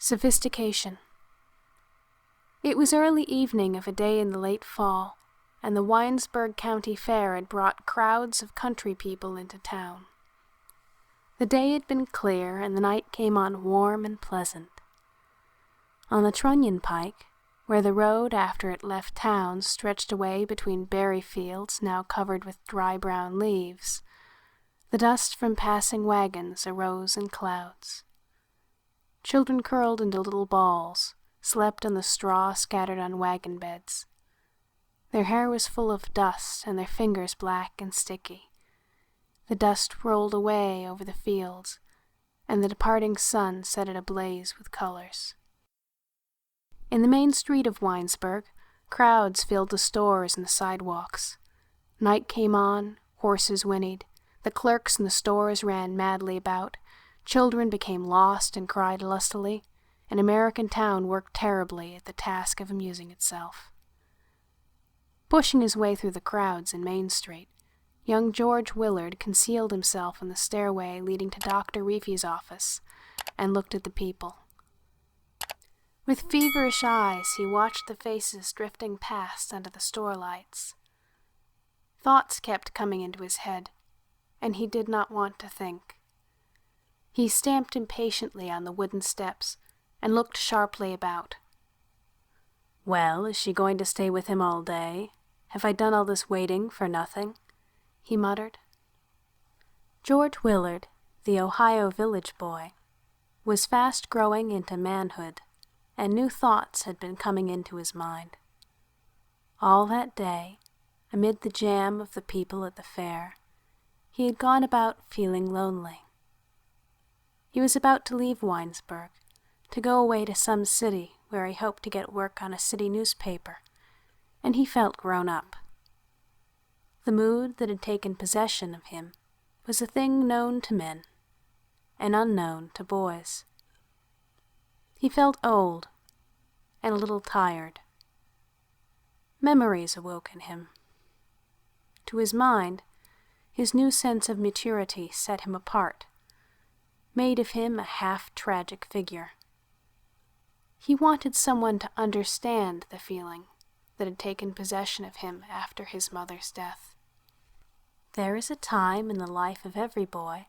Sophistication. It was early evening of a day in the late fall, and the Winesburg County Fair had brought crowds of country people into town. The day had been clear, and the night came on warm and pleasant. On the Trunnion Pike, where the road after it left town stretched away between berry fields now covered with dry brown leaves, the dust from passing wagons arose in clouds. Children curled into little balls, slept on the straw scattered on wagon beds. Their hair was full of dust and their fingers black and sticky. The dust rolled away over the fields, and the departing sun set it ablaze with colors. In the main street of Winesburg, crowds filled the stores and the sidewalks. Night came on, horses whinnied, the clerks in the stores ran madly about, children became lost and cried lustily, and American town worked terribly at the task of amusing itself. Pushing his way through the crowds in Main Street, young George Willard concealed himself in the stairway leading to Dr. Reefy's office and looked at the people. With feverish eyes, he watched the faces drifting past under the store lights. Thoughts kept coming into his head, and he did not want to think. He stamped impatiently on the wooden steps and looked sharply about. "Well, is she going to stay with him all day? Have I done all this waiting for nothing?" he muttered. George Willard, the Ohio village boy, was fast growing into manhood, and new thoughts had been coming into his mind. All that day, amid the jam of the people at the fair, he had gone about feeling lonely. He was about to leave Winesburg, to go away to some city where he hoped to get work on a city newspaper, and he felt grown up. The mood that had taken possession of him was a thing known to men and unknown to boys. He felt old and a little tired. Memories awoke in him. To his mind, his new sense of maturity set him apart, made of him a half-tragic figure. He wanted someone to understand the feeling that had taken possession of him after his mother's death. There is a time in the life of every boy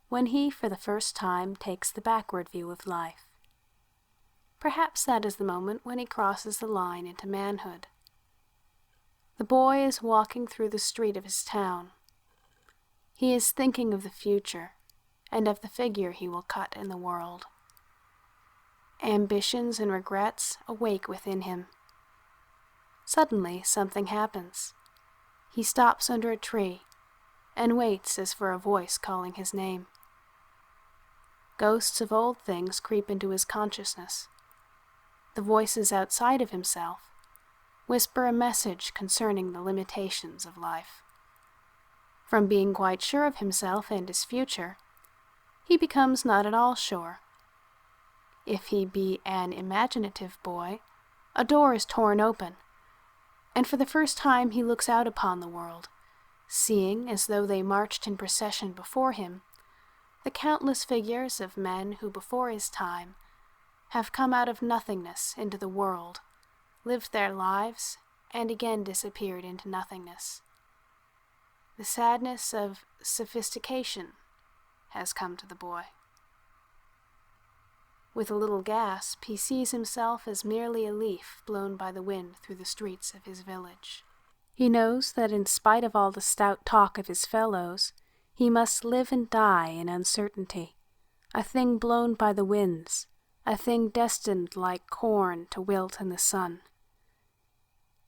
when he for the first time takes the backward view of life. Perhaps that is the moment when he crosses the line into manhood. The boy is walking through the street of his town. He is thinking of the future and of the figure he will cut in the world. Ambitions and regrets awake within him. Suddenly something happens. He stops under a tree and waits as for a voice calling his name. Ghosts of old things creep into his consciousness. The voices outside of himself whisper a message concerning the limitations of life. From being quite sure of himself and his future, he becomes not at all sure. If he be an imaginative boy, a door is torn open, and for the first time he looks out upon the world, seeing, as though they marched in procession before him, the countless figures of men who before his time have come out of nothingness into the world, lived their lives, and again disappeared into nothingness. The sadness of sophistication has come to the boy. With a little gasp, he sees himself as merely a leaf blown by the wind through the streets of his village. He knows that in spite of all the stout talk of his fellows, he must live and die in uncertainty, a thing blown by the winds, a thing destined like corn to wilt in the sun.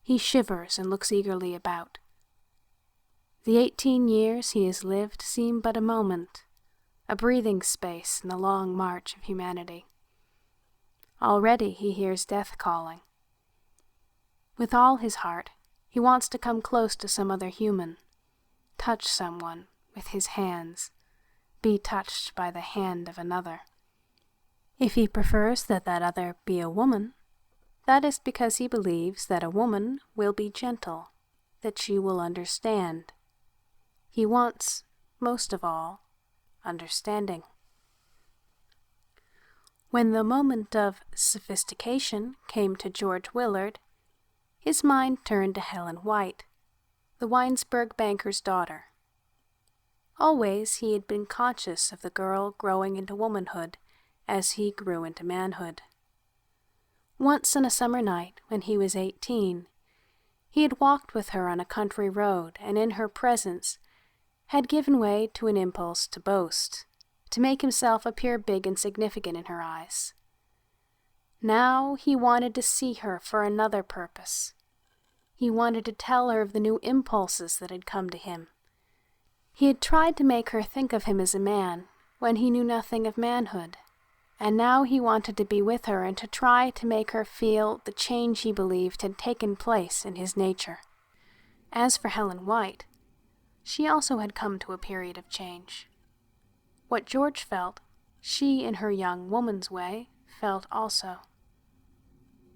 He shivers and looks eagerly about. The 18 years he has lived seem but a moment, a breathing space in the long march of humanity. Already he hears death calling. With all his heart, he wants to come close to some other human, touch someone with his hands, be touched by the hand of another. If he prefers that other be a woman, that is because he believes that a woman will be gentle, that she will understand. He wants, most of all, understanding. When the moment of sophistication came to George Willard, his mind turned to Helen White, the Winesburg banker's daughter. Always he had been conscious of the girl growing into womanhood as he grew into manhood. Once on a summer night, when he was 18, he had walked with her on a country road, and in her presence had given way to an impulse to boast, to make himself appear big and significant in her eyes. Now he wanted to see her for another purpose. He wanted to tell her of the new impulses that had come to him. He had tried to make her think of him as a man when he knew nothing of manhood, and now he wanted to be with her and to try to make her feel the change he believed had taken place in his nature. As for Helen White, she also had come to a period of change. What George felt, she, in her young woman's way, felt also.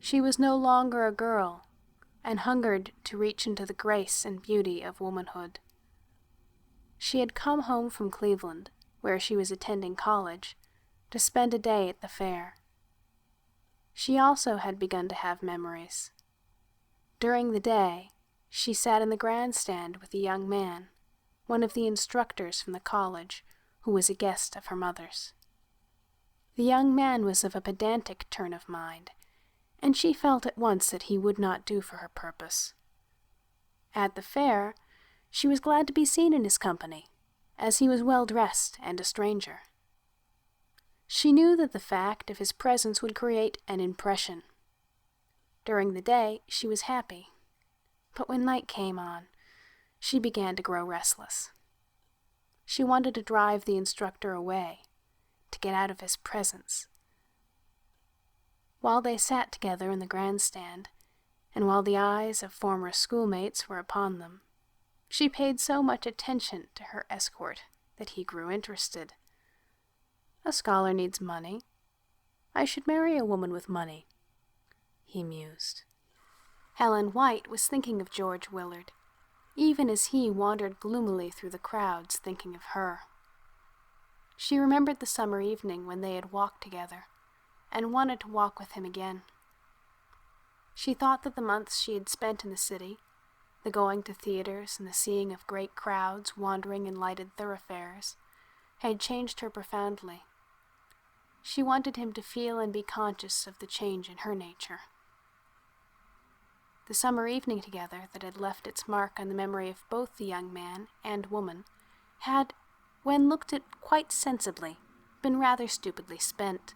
She was no longer a girl, and hungered to reach into the grace and beauty of womanhood. She had come home from Cleveland, where she was attending college, to spend a day at the fair. She also had begun to have memories. During the day, she sat in the grandstand with a young man, one of the instructors from the college, who was a guest of her mother's. The young man was of a pedantic turn of mind, and she felt at once that he would not do for her purpose. At the fair, she was glad to be seen in his company, as he was well dressed and a stranger. She knew that the fact of his presence would create an impression. During the day, she was happy, but when night came on, she began to grow restless. She wanted to drive the instructor away, to get out of his presence. While they sat together in the grandstand, and while the eyes of former schoolmates were upon them, she paid so much attention to her escort that he grew interested. A scholar needs money. I should marry a woman with money, he mused. Helen White was thinking of George Willard, even as he wandered gloomily through the crowds thinking of her. She remembered the summer evening when they had walked together, and wanted to walk with him again. She thought that the months she had spent in the city, the going to theaters and the seeing of great crowds wandering in lighted thoroughfares, had changed her profoundly. She wanted him to feel and be conscious of the change in her nature. The summer evening together that had left its mark on the memory of both the young man and woman had, when looked at quite sensibly, been rather stupidly spent.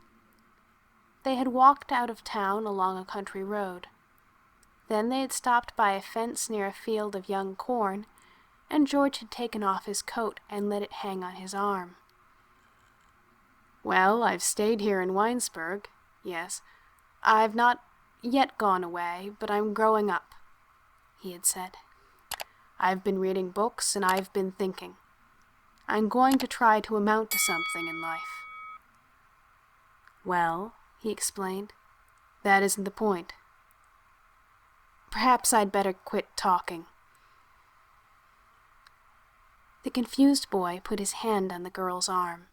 They had walked out of town along a country road. Then they had stopped by a fence near a field of young corn, and George had taken off his coat and let it hang on his arm. "Well, I've stayed here in Winesburg, yes. I've not yet gone away, but I'm growing up," he had said. "I've been reading books, and I've been thinking. I'm going to try to amount to something in life." "Well," he explained, "that isn't the point. Perhaps I'd better quit talking." The confused boy put his hand on the girl's arm.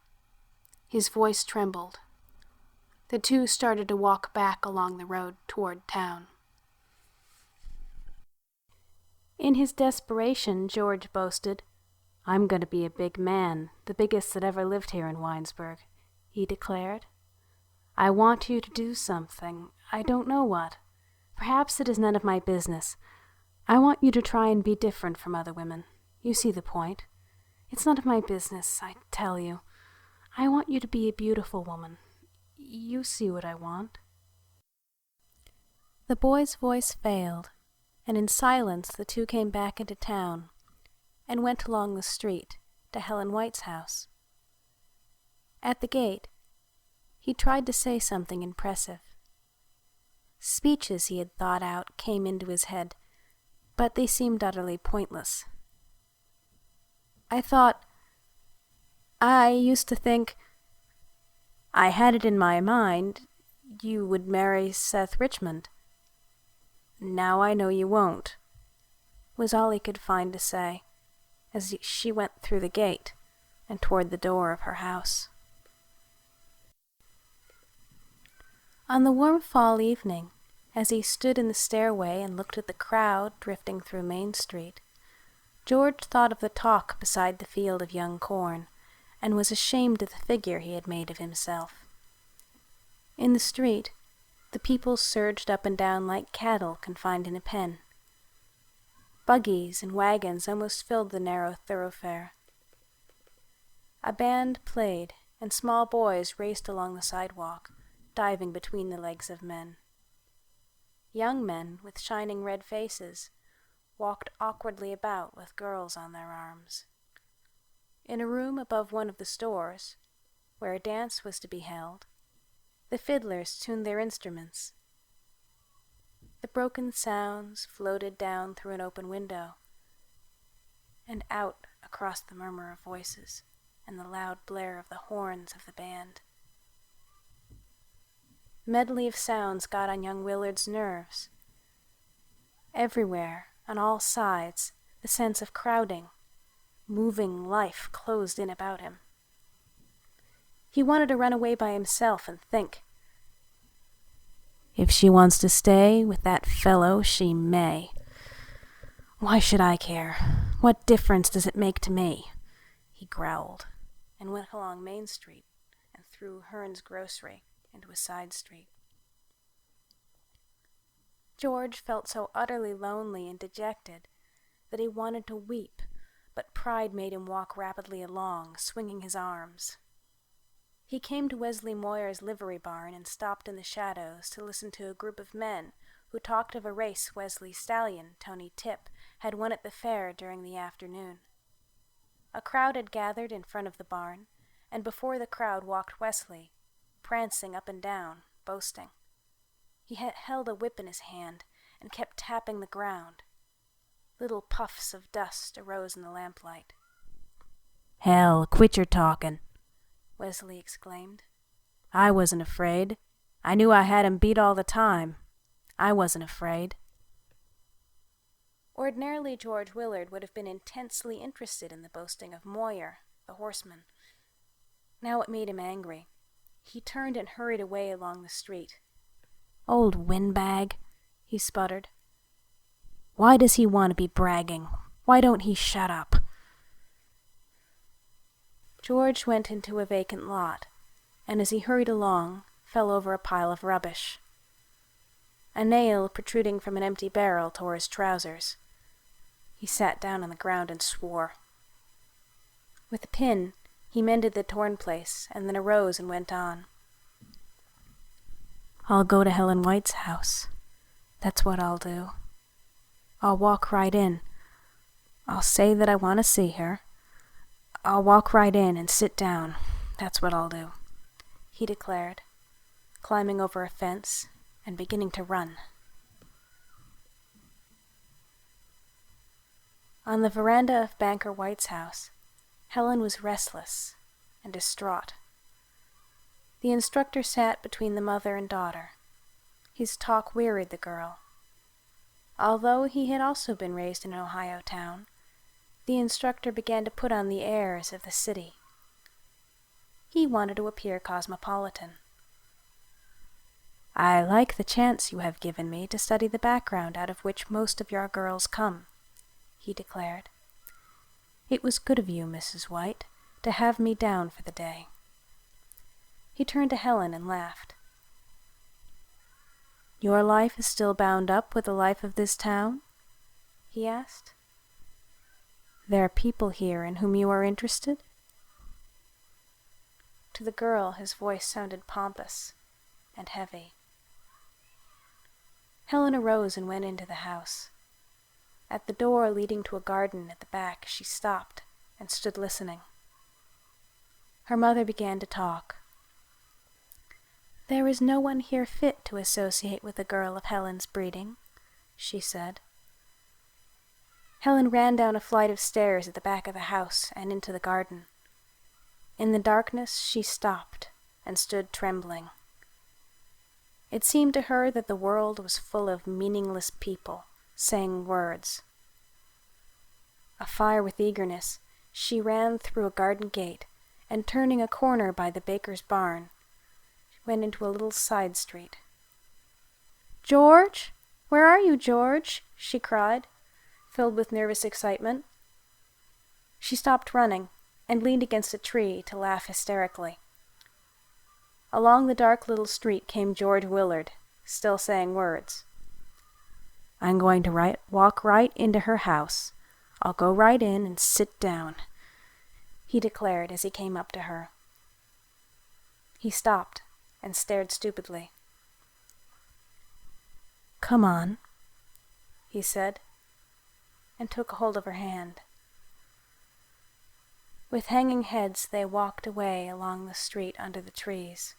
His voice trembled. The two started to walk back along the road toward town. In his desperation, George boasted, "I'm going to be a big man, the biggest that ever lived here in Winesburg," he declared. "I want you to do something. I don't know what. Perhaps it is none of my business. I want you to try and be different from other women. You see the point. It's none of my business, I tell you. I want you to be a beautiful woman. You see what I want." The boy's voice failed, and in silence the two came back into town and went along the street to Helen White's house. At the gate, he tried to say something impressive. Speeches he had thought out came into his head, but they seemed utterly pointless. I used to think, I had it in my mind, you would marry Seth Richmond. Now I know you won't," was all he could find to say, as she went through the gate and toward the door of her house. On the warm fall evening, as he stood in the stairway and looked at the crowd drifting through Main Street, George thought of the talk beside the field of young corn, and was ashamed of the figure he had made of himself. In the street, the people surged up and down like cattle confined in a pen. Buggies and wagons almost filled the narrow thoroughfare. A band played, and small boys raced along the sidewalk, diving between the legs of men. Young men with shining red faces walked awkwardly about with girls on their arms. In a room above one of the stores, where a dance was to be held, the fiddlers tuned their instruments. The broken sounds floated down through an open window and out across the murmur of voices and the loud blare of the horns of the band. Medley of sounds got on young Willard's nerves. Everywhere, on all sides, the sense of crowding, moving life closed in about him. He wanted to run away by himself and think. If she wants to stay with that fellow, she may. Why should I care? What difference does it make to me? He growled, and went along Main Street and through Hearn's grocery into a side street. George felt so utterly lonely and dejected that he wanted to weep, but pride made him walk rapidly along, swinging his arms. He came to Wesley Moyer's livery barn and stopped in the shadows to listen to a group of men who talked of a race Wesley's stallion, Tony Tip, had won at the fair during the afternoon. A crowd had gathered in front of the barn, and before the crowd walked Wesley, prancing up and down, boasting. He had held a whip in his hand and kept tapping the ground. Little puffs of dust arose in the lamplight. "Hell, quit your talking," Wesley exclaimed. "I wasn't afraid. I knew I had him beat all the time. I wasn't afraid." Ordinarily, George Willard would have been intensely interested in the boasting of Moyer, the horseman. Now it made him angry. He turned and hurried away along the street. "Old windbag," he sputtered. "Why does he want to be bragging? Why don't he shut up?" George went into a vacant lot, and as he hurried along, fell over a pile of rubbish. A nail protruding from an empty barrel tore his trousers. He sat down on the ground and swore. With a pin, he mended the torn place, and then arose and went on. "I'll go to Helen White's house. That's what I'll do. I'll walk right in. I'll say that I want to see her. I'll walk right in and sit down. That's what I'll do," he declared, climbing over a fence and beginning to run. On the veranda of Banker White's house, Helen was restless and distraught. The instructor sat between the mother and daughter. His talk wearied the girl. Although he had also been raised in an Ohio town, the instructor began to put on the airs of the city. He wanted to appear cosmopolitan. "I like the chance you have given me to study the background out of which most of your girls come," he declared. "It was good of you, Mrs. White, to have me down for the day." He turned to Helen and laughed. "Your life is still bound up with the life of this town?" he asked. "There are people here in whom you are interested?" To the girl, his voice sounded pompous and heavy. Helen arose and went into the house. At the door leading to a garden at the back, she stopped and stood listening. Her mother began to talk. "There is no one here fit to associate with a girl of Helen's breeding," she said. Helen ran down a flight of stairs at the back of the house and into the garden. In the darkness she stopped and stood trembling. It seemed to her that the world was full of meaningless people, saying words. Afire with eagerness, she ran through a garden gate, and turning a corner by the baker's barn, went into a little side street. "George? Where are you, George?" she cried, filled with nervous excitement. She stopped running and leaned against a tree to laugh hysterically. Along the dark little street came George Willard, still saying words. "I'm going to walk right into her house. I'll go right in and sit down," he declared as he came up to her. He stopped and stared stupidly. "Come on," he said, and took hold of her hand. With hanging heads they walked away along the street under the trees.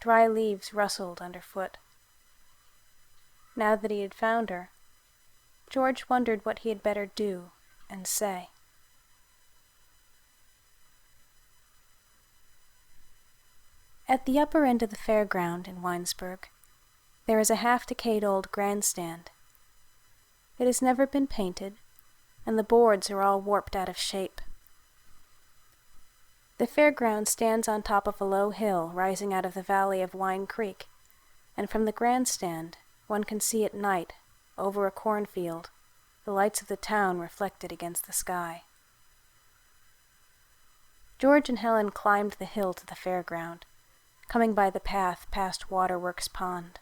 Dry leaves rustled underfoot. Now that he had found her, George wondered what he had better do and say. At the upper end of the fairground in Winesburg, there is a half-decayed old grandstand. It has never been painted, and the boards are all warped out of shape. The fairground stands on top of a low hill rising out of the valley of Wine Creek, and from the grandstand one can see at night, over a cornfield, the lights of the town reflected against the sky. George and Helen climbed the hill to the fairground, coming by the path past Waterworks Pond.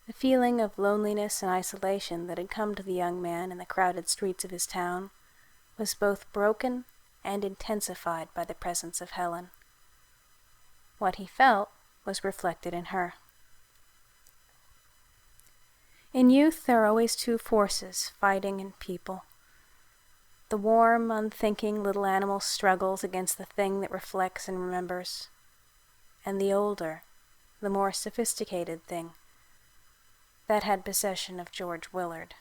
The feeling of loneliness and isolation that had come to the young man in the crowded streets of his town was both broken and intensified by the presence of Helen. What he felt was reflected in her. In youth, there are always two forces fighting in people. The warm, unthinking little animal struggles against the thing that reflects and remembers, and the older, the more sophisticated thing that had possession of George Willard.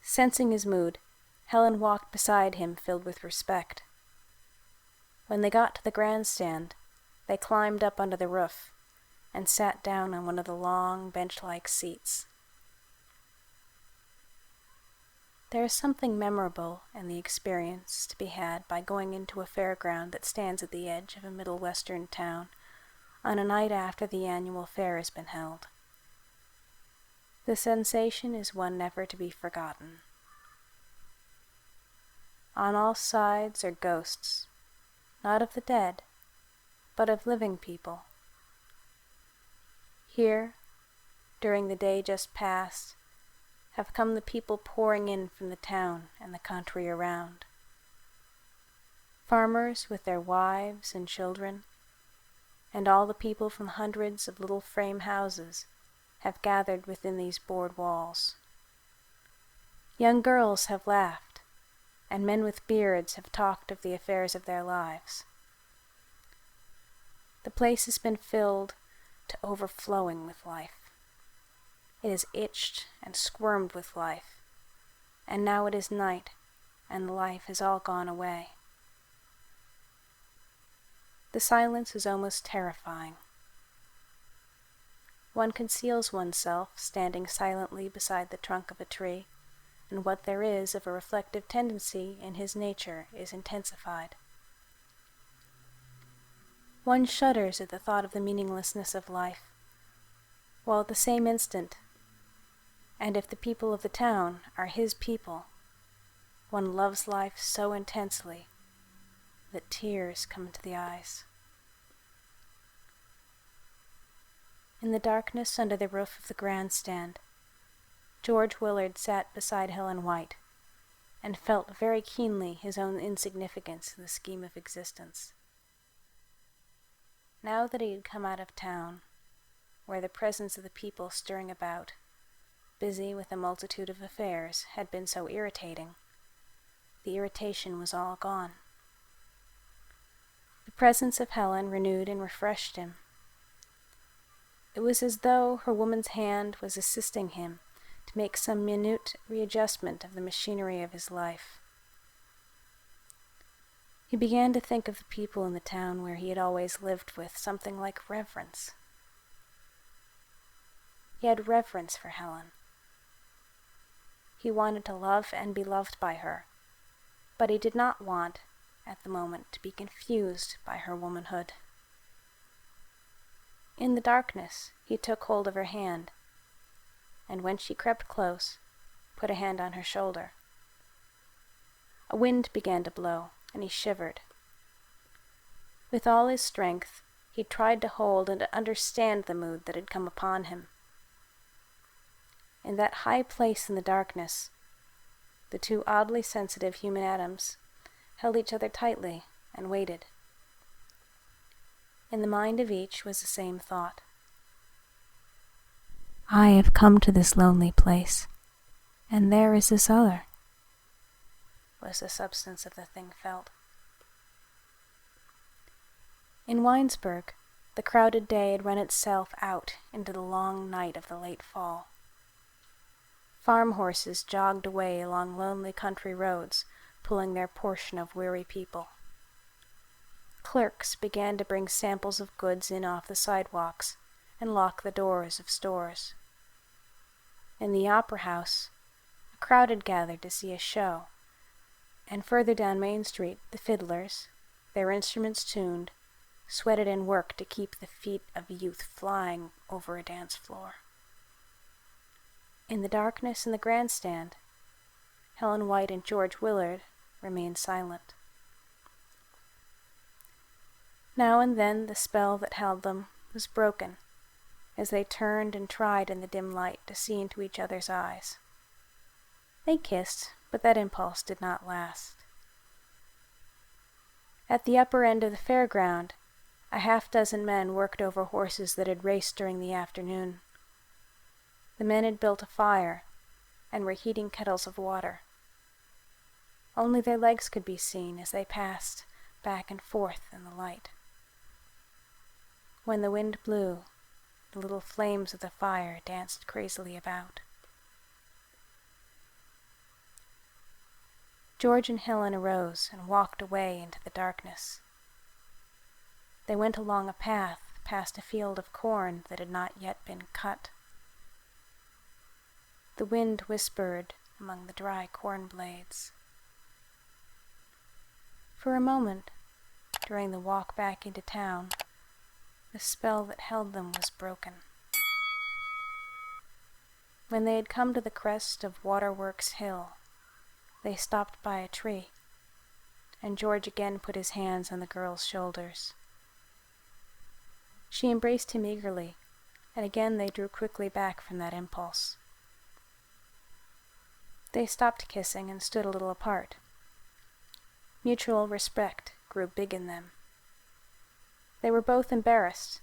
Sensing his mood, Helen walked beside him filled with respect. When they got to the grandstand, they climbed up under the roof and sat down on one of the long, bench-like seats. There is something memorable in the experience to be had by going into a fairground that stands at the edge of a Middle Western town on a night after the annual fair has been held. The sensation is one never to be forgotten. On all sides are ghosts, not of the dead, but of living people. Here, during the day just past, have come the people pouring in from the town and the country around. Farmers with their wives and children, and all the people from hundreds of little frame houses have gathered within these board walls. Young girls have laughed, and men with beards have talked of the affairs of their lives. The place has been filled to overflowing with life. It has itched and squirmed with life, and now it is night, and the life has all gone away. The silence is almost terrifying. One conceals oneself standing silently beside the trunk of a tree, and what there is of a reflective tendency in his nature is intensified. One shudders at the thought of the meaninglessness of life, while at the same instant, and if the people of the town are his people, one loves life so intensely that tears come into the eyes. In the darkness under the roof of the grandstand, George Willard sat beside Helen White and felt very keenly his own insignificance in the scheme of existence. Now that he had come out of town, where the presence of the people stirring about, busy with a multitude of affairs, had been so irritating, the irritation was all gone. The presence of Helen renewed and refreshed him. It was as though her woman's hand was assisting him to make some minute readjustment of the machinery of his life. He began to think of the people in the town where he had always lived with something like reverence. He had reverence for Helen. He wanted to love and be loved by her, but he did not want, at the moment, to be confused by her womanhood. In the darkness, he took hold of her hand, and when she crept close, put a hand on her shoulder. A wind began to blow, and he shivered. With all his strength, he tried to hold and to understand the mood that had come upon him. In that high place in the darkness, the two oddly sensitive human atoms held each other tightly and waited. In the mind of each was the same thought. I have come to this lonely place, and there is this other, was the substance of the thing felt. In Winesburg, the crowded day had run itself out into the long night of the late fall. Farm horses jogged away along lonely country roads, pulling their portion of weary people. Clerks began to bring samples of goods in off the sidewalks and lock the doors of stores. In the opera house, a crowd had gathered to see a show, and further down Main Street, the fiddlers, their instruments tuned, sweated and worked to keep the feet of youth flying over a dance floor. In the darkness in the grandstand, Helen White and George Willard remained silent. Now and then the spell that held them was broken as they turned and tried in the dim light to see into each other's eyes. They kissed, but that impulse did not last. At the upper end of the fairground, a half-dozen men worked over horses that had raced during the afternoon. The men had built a fire and were heating kettles of water. Only their legs could be seen as they passed back and forth in the light. When the wind blew, the little flames of the fire danced crazily about. George and Helen arose and walked away into the darkness. They went along a path past a field of corn that had not yet been cut. The wind whispered among the dry corn blades. For a moment, during the walk back into town, the spell that held them was broken. When they had come to the crest of Waterworks Hill, they stopped by a tree, and George again put his hands on the girl's shoulders. She embraced him eagerly, and again they drew quickly back from that impulse. They stopped kissing and stood a little apart. Mutual respect grew big in them. They were both embarrassed,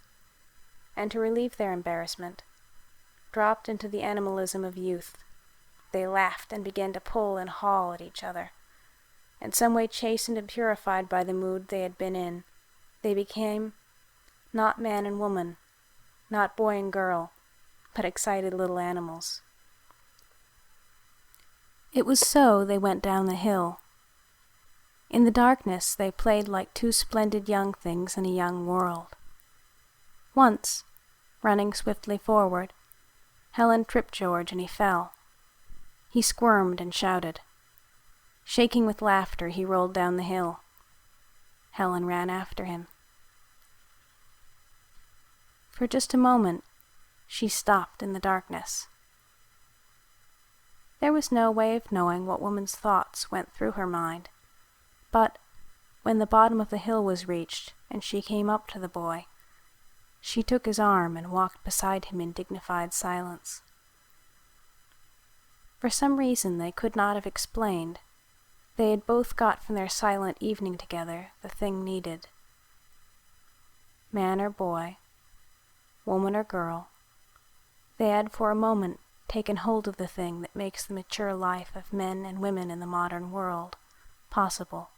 and to relieve their embarrassment, dropped into the animalism of youth. They laughed and began to pull and haul at each other. In some way chastened and purified by the mood they had been in, they became not man and woman, not boy and girl, but excited little animals. It was so they went down the hill. In the darkness they played like two splendid young things in a young world. Once, running swiftly forward, Helen tripped George and he fell. He squirmed and shouted. Shaking with laughter, he rolled down the hill. Helen ran after him. For just a moment, she stopped in the darkness. There was no way of knowing what woman's thoughts went through her mind, but when the bottom of the hill was reached and she came up to the boy, she took his arm and walked beside him in dignified silence. For some reason they could not have explained, they had both got from their silent evening together the thing needed. Man or boy, woman or girl, they had for a moment taken hold of the thing that makes the mature life of men and women in the modern world possible.